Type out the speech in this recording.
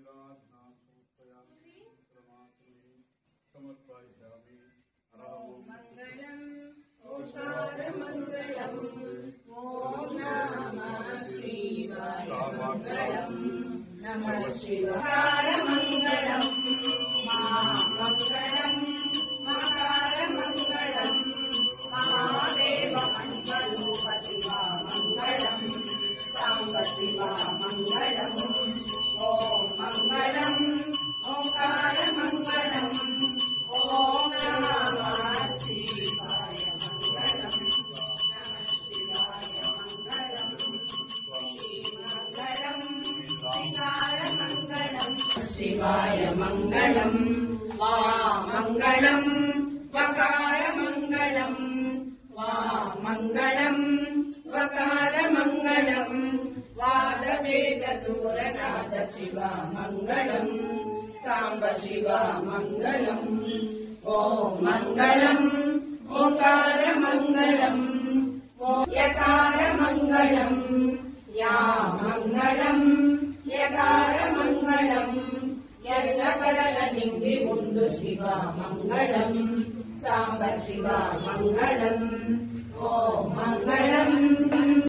समर्पयामि। ओम नमः शिवाय मंगलम् नमः शिवाय मंगलम् मंगलम् मकार मंगलम् महादेव मंगलूप शिवा मंगलम् सांब शिवा मंगलम् ओम मंगलम् ओंकार मंगलम् ओम नमः शिवाय मंगलम् शिवाय मंगलम् वा मंगलम् वकार मंगलम् वा मंगलम् वकार मंगलम् वाद वेद दूरनाद शिवा मंगलम् सांब शिवा मंगलम् ओम मंगलम् ओंकार मंगलम् यकार मंगलम् या मंगलम् यकार मंगलम् ఎల్ల కడల నిండి ఉండు శివ మంగళం సాంబ శివ మంగళం